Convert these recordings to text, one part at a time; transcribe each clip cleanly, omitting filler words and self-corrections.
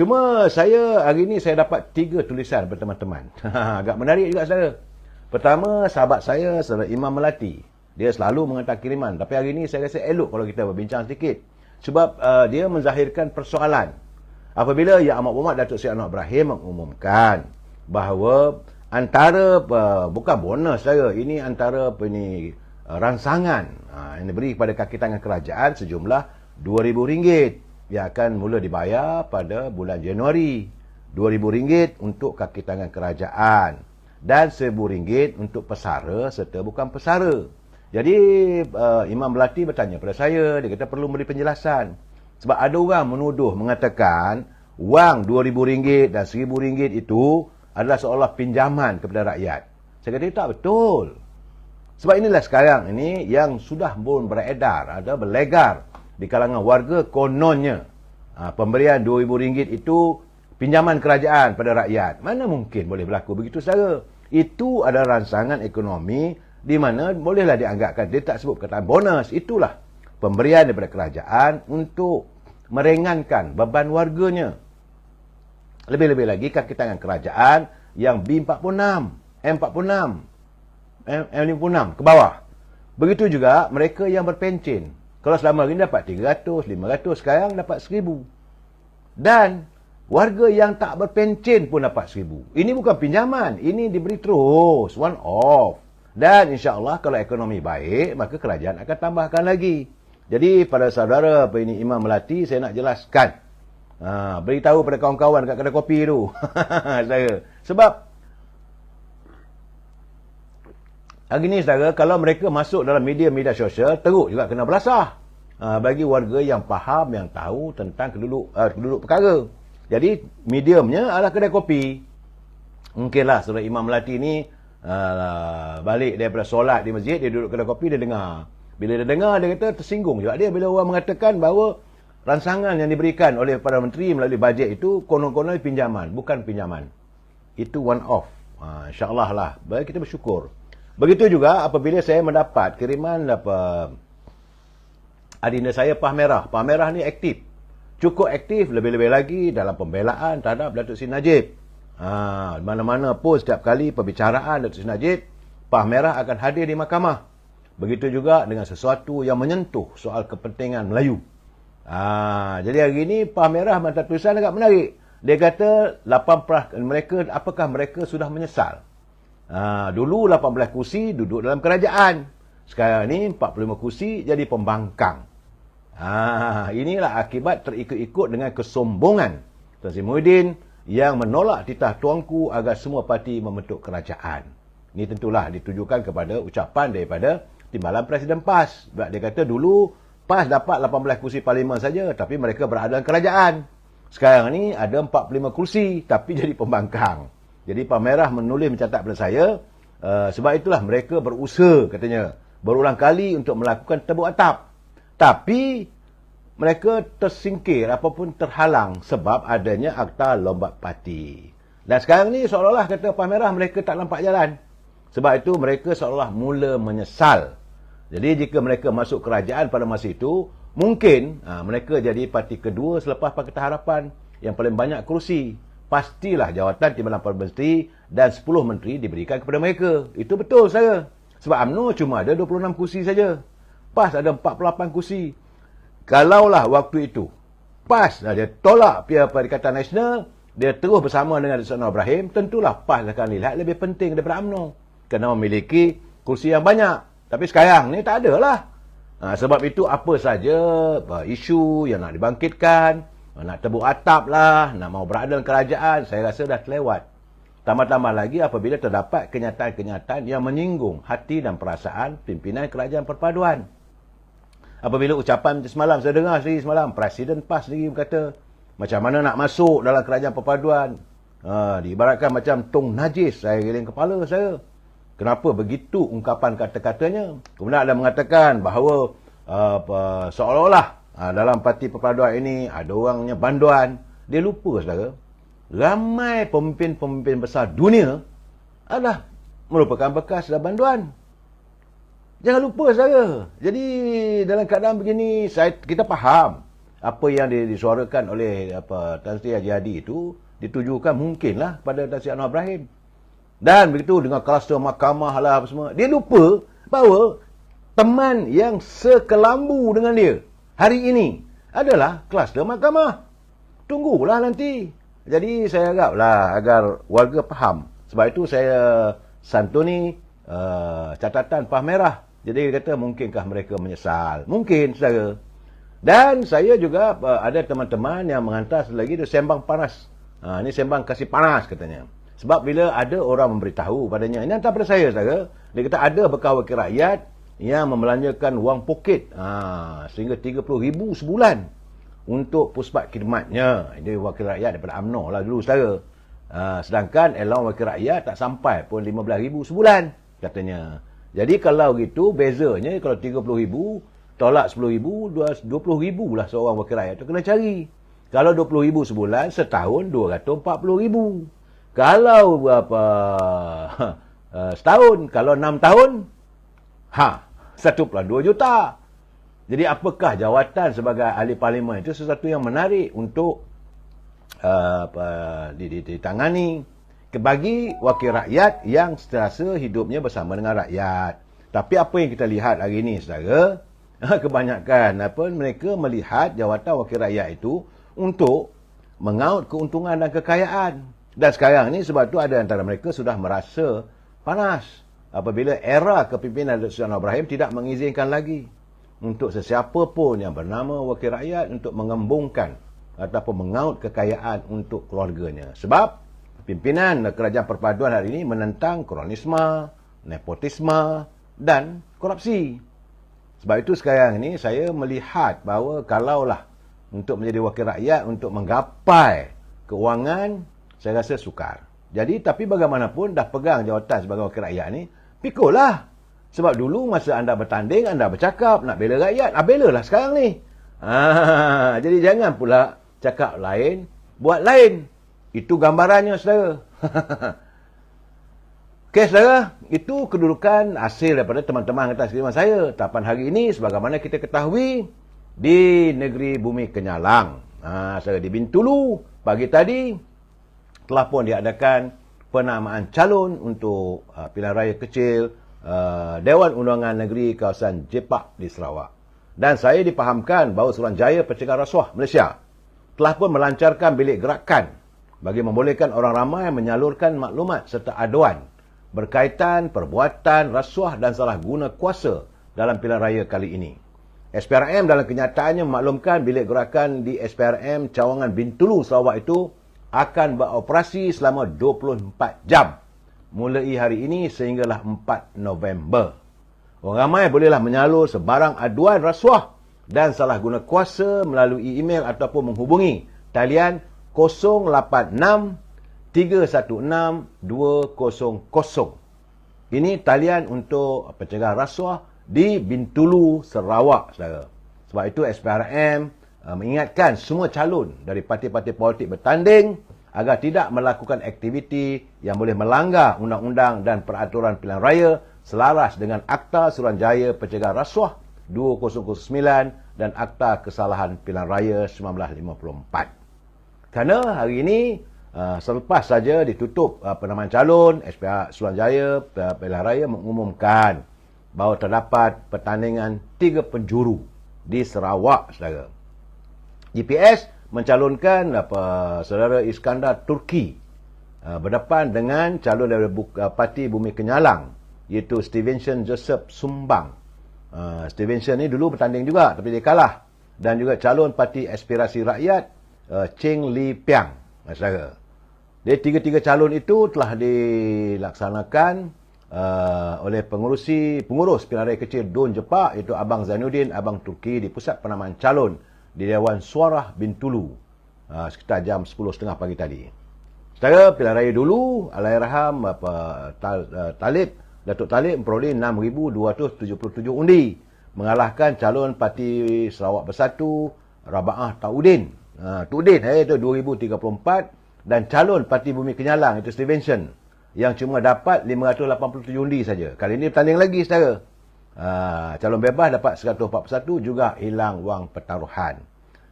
Cuma saya hari ni saya dapat 3 tulisan berteman-teman. Agak menarik juga saudara. Pertama, sahabat saya, saudara Imam Melati. Dia selalu menghantar kiriman. Tapi hari ni saya rasa elok kalau kita berbincang sedikit. Sebab dia menzahirkan persoalan. Apabila Yang Amat Berhormat Datuk Seri Anwar Ibrahim mengumumkan bahawa antara, bukan bonus saya, ini antara rangsangan yang diberi kepada kaki tangan kerajaan sejumlah RM2,000 yang akan mula dibayar pada bulan Januari. RM2,000 untuk kaki tangan kerajaan dan RM1,000 untuk pesara serta bukan pesara. Jadi Imam Melati bertanya pada saya, dia kata perlu beri penjelasan. Sebab ada orang menuduh mengatakan wang RM2,000 dan RM1,000 itu adalah seolah pinjaman kepada rakyat. Saya kata tak betul. Sebab inilah sekarang ini yang sudah pun beredar, ada berlegar di kalangan warga kononnya pemberian RM2,000 itu pinjaman kerajaan pada rakyat. Mana mungkin boleh berlaku begitu saja. Itu adalah rangsangan ekonomi di mana bolehlah dianggapkan, dia tak sebut perkataan bonus. Itulah pemberian daripada kerajaan untuk meringankan beban warganya. Lebih-lebih lagi kaki tangan kerajaan yang B46, M46, M56 ke bawah. Begitu juga mereka yang berpencen. Kalau selama ini dapat 300, 500, sekarang dapat 1,000. Dan warga yang tak berpencen pun dapat 1,000. Ini bukan pinjaman, ini diberi terus, one off. Dan insya-Allah kalau ekonomi baik, maka kerajaan akan tambahkan lagi. Jadi pada saudara Imam Melati, saya nak jelaskan. Beritahu pada kawan-kawan kat kedai kopi tu. Saya. Sebab hari ni saudara, kalau mereka masuk dalam media-media sosial, teruk juga kena belasah. Bagi warga yang faham, yang tahu tentang keduduk perkara. Jadi mediumnya adalah kedai kopi. Mungkinlah saudara Imam Melati ni balik daripada solat di masjid, dia duduk kedai kopi, dia dengar. Bila dia dengar, dia kata tersinggung juga dia bila orang mengatakan bahawa rangsangan yang diberikan oleh Perdana Menteri melalui bajet itu konon-konon pinjaman. Bukan pinjaman. Itu one off. InsyaAllah lah. Baik, kita bersyukur. Begitu juga apabila saya mendapat kiriman adinda saya Pah Merah. Pah Merah ni aktif. Cukup aktif, lebih-lebih lagi dalam pembelaan terhadap Datuk Seri Najib. Mana-mana pun setiap kali perbicaraan Datuk Seri Najib, Pah Merah akan hadir di mahkamah. Begitu juga dengan sesuatu yang menyentuh soal kepentingan Melayu. Jadi hari ini Pah Merah hantar tulisan agak menarik. Dia kata 18 mereka, apakah mereka sudah menyesal? Dulu 18 kursi duduk dalam kerajaan. Sekarang ni 45 kursi jadi pembangkang. Inilah akibat terikut-ikut dengan kesombongan Tan Sri Muhyiddin yang menolak titah tuanku agar semua parti membentuk kerajaan. Ini tentulah ditujukan kepada ucapan daripada Timbalan Presiden PAS. Sebab dia kata dulu PAS dapat 18 kursi parlimen saja, tapi mereka berada dalam kerajaan. Sekarang ni ada 45 kursi, tapi jadi pembangkang. Jadi Pah Merah menulis mencatat pada saya, sebab itulah mereka berusaha, katanya, berulang kali untuk melakukan tebuk atap. Tapi mereka tersingkir apapun terhalang sebab adanya akta lombat parti. Dan sekarang ni seolah-olah kata Pah Merah mereka tak nampak jalan. Sebab itu mereka seolah-olah mula menyesal. Jadi jika mereka masuk kerajaan pada masa itu, mungkin mereka jadi parti kedua selepas Pakatan Harapan yang paling banyak kerusi. Pastilah jawatan Timbalan Perdana Menteri dan 10 menteri diberikan kepada mereka. Itu betul saya. Sebab UMNO cuma ada 26 kursi saja. PAS ada 48 kursi. Kalaulah waktu itu PAS dia tolak Perikatan Nasional, dia terus bersama dengan Datuk Anwar Ibrahim, tentulah PAS akan lihat lebih penting daripada UMNO kerana memiliki kursi yang banyak. Tapi sekarang ni tak ada lah. Sebab itu apa saja isu yang nak dibangkitkan, nak tebuk atap lah, nak mau berada dalam kerajaan, saya rasa dah terlewat. Tambah-tambah lagi apabila terdapat kenyataan-kenyataan yang menyinggung hati dan perasaan pimpinan kerajaan perpaduan. Apabila ucapan semalam, saya dengar semalam, Presiden PAS sendiri berkata, macam mana nak masuk dalam kerajaan perpaduan. Diibaratkan macam tong najis, saya giling kepala saya. Kenapa begitu ungkapan kata-katanya? Kemudian ada mengatakan bahawa seolah-olah dalam parti perpaduan ini ada orangnya banduan. Dia lupa saudara. Ramai pemimpin-pemimpin besar dunia adalah merupakan bekas dalam banduan. Jangan lupa saudara. Jadi dalam keadaan begini kita faham apa yang disuarakan oleh Tan Sri Haji Hadi itu ditujukan mungkinlah pada Tan Sri Anwar Ibrahim. Dan begitu dengan kluster mahkamah lah apa semua, dia lupa bahawa teman yang sekelambu dengan dia hari ini adalah kluster mahkamah. Tunggulah nanti. Jadi saya haraplah agar warga faham. Sebab itu saya santuni catatan Pah Merah. Jadi dia kata, mungkinkah mereka menyesal? Mungkin, saudara. Dan saya juga ada teman-teman yang menghantar lagi tu sembang panas. Ini sembang kasih panas katanya. Sebab bila ada orang memberitahu padanya, ini hantar pada saya, saudara. Dia kata ada bekas wakil rakyat yang membelanjakan wang poket sehingga 30,000 sebulan untuk puspat khidmatnya. Dia wakil rakyat daripada UMNO lah dulu, saudara. Sedangkan allowance wakil rakyat tak sampai pun 15,000 sebulan katanya. Jadi kalau gitu bezanya, kalau 30,000 tolak 10,000, 20,000 lah seorang wakil rakyat tu kena cari. Kalau 20,000 sebulan, setahun 240,000. Kalau setahun, kalau 6 tahun 1.2 juta. Jadi apakah jawatan sebagai ahli parlimen itu sesuatu yang menarik untuk ditangani bagi wakil rakyat yang sentiasa hidupnya bersama dengan rakyat. Tapi apa yang kita lihat hari ini, saudara, kebanyakan mereka melihat jawatan wakil rakyat itu untuk mengaut keuntungan dan kekayaan. Dan sekarang ni sebab tu ada antara mereka sudah merasa panas apabila era kepimpinan Dr. Anwar Ibrahim tidak mengizinkan lagi untuk sesiapa pun yang bernama wakil rakyat untuk mengembungkan ataupun mengaut kekayaan untuk keluarganya. Sebab pimpinan kerajaan perpaduan hari ini menentang kronisme, nepotisme dan korupsi. Sebab itu sekarang ini saya melihat bahawa kalaulah untuk menjadi wakil rakyat untuk menggapai keuangan, saya rasa sukar. Jadi tapi bagaimanapun dah pegang jawatan sebagai wakil rakyat ni, pikulah. Sebab dulu masa anda bertanding, anda bercakap nak bela rakyat, belalah sekarang ni. Jadi jangan pula cakap lain, buat lain. Itu gambarannya, saudara. Okey, saudara. Itu kedudukan hasil daripada teman-teman atas kiriman saya. Tapan hari ini, sebagaimana kita ketahui, di negeri Bumi Kenyalang. Saudara, di Bintulu, pagi tadi, telah pun diadakan penamaan calon untuk pilihan raya kecil Dewan Undangan Negeri kawasan Jepak di Sarawak. Dan saya dipahamkan bahawa Suruhanjaya Pencegahan Rasuah Malaysia telah pun melancarkan bilik gerakan bagi membolehkan orang ramai menyalurkan maklumat serta aduan berkaitan perbuatan rasuah dan salah guna kuasa dalam pilihan raya kali ini. SPRM dalam kenyataannya memaklumkan bilik gerakan di SPRM Cawangan Bintulu Sarawak itu akan beroperasi selama 24 jam mulai hari ini sehinggalah 4 November. Orang ramai bolehlah menyalur sebarang aduan rasuah dan salah guna kuasa melalui email ataupun menghubungi talian 086-316-200. Ini talian untuk pencegahan rasuah di Bintulu, Sarawak, saudara. Sebab itu SPRM mengingatkan semua calon dari parti-parti politik bertanding agar tidak melakukan aktiviti yang boleh melanggar undang-undang dan peraturan pilihan raya selaras dengan Akta Suruhanjaya Pencegahan Rasuah 2009 dan Akta Kesalahan Pilihan Raya 1954. Kerana hari ini selepas saja ditutup penamaan calon, SPH Suruhanjaya Pilihan Raya mengumumkan bahawa terdapat pertandingan 3 penjuru di Sarawak, saudara. GPS mencalonkan saudara Iskandar Turki berdepan dengan calon dari Parti Bumi Kenyalang iaitu Stevenson Joseph Sumbang. Stevenson ni dulu bertanding juga tapi dia kalah. Dan juga calon Parti Aspirasi Rakyat Cheng Li Piang, saudara. Jadi tiga-tiga calon itu telah dilaksanakan oleh pengurus pilihan raya kecil Dun Jepak iaitu Abang Zainuddin, Abang Turki di pusat penamaan calon di Dewan Suara Bintulu sekitar jam 10.30 pagi tadi. Saudara, pilihan raya dulu Allahyarham Datuk Talib memperoleh 6,277 undi mengalahkan calon Parti Sarawak Bersatu Rabaah Taudin. Tudin itu 2,034 dan calon Parti Bumi Kenyalang itu Stevenson yang cuma dapat 587 undi saja. Kali ini bertanding lagi, saudara. Calon bebas dapat 141 juga hilang wang pertaruhan.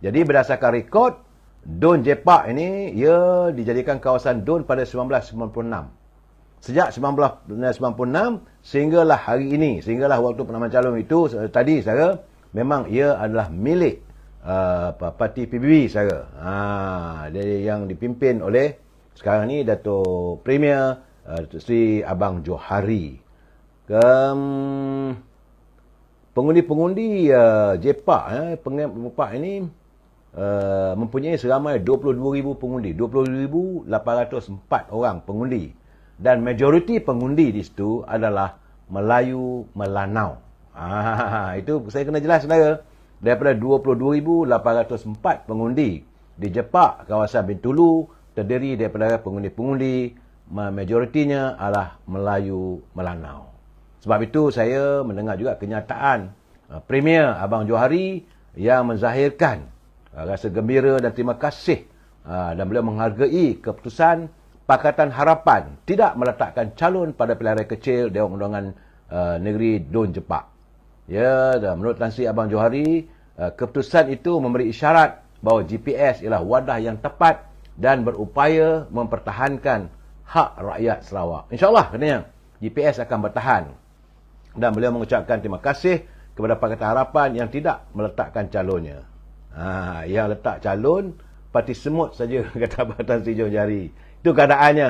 Jadi berdasarkan rekod, Dun Jepak ini, ia dijadikan kawasan Dun pada 1996. Sejak 1996, sehinggalah hari ini, sehinggalah waktu penamaan calon itu, tadi saudara, memang ia adalah milik parti PBB saudara. Yang dipimpin oleh, sekarang ni, Dato' Premier Sri Abang Johari. Pengundi-pengundi Jepak, Jepak ini mempunyai seramai 22,000 pengundi, 20,804 orang pengundi, dan majoriti pengundi di situ adalah Melayu Melanau. Itu saya kena jelas saudara. Daripada 22,804 pengundi di Jepak, kawasan Bintulu, terdiri daripada pengundi-pengundi majoritinya adalah Melayu Melanau. Sebab itu saya mendengar juga kenyataan Premier Abang Johari yang menzahirkan rasa gembira dan terima kasih, dan beliau menghargai keputusan Pakatan Harapan tidak meletakkan calon pada pilihan raya kecil Dewan Undangan Negeri Dun Jepak. Ya, dan menurut Tan Sri Abang Johari, keputusan itu memberi isyarat bahawa GPS ialah wadah yang tepat dan berupaya mempertahankan hak rakyat Sarawak. InsyaAllah katanya GPS akan bertahan. Dan beliau mengucapkan terima kasih kepada Pakatan Harapan yang tidak meletakkan calonnya. Yang letak calon parti semut saja, kata Abang Tan Sri Johari. Itu keadaannya.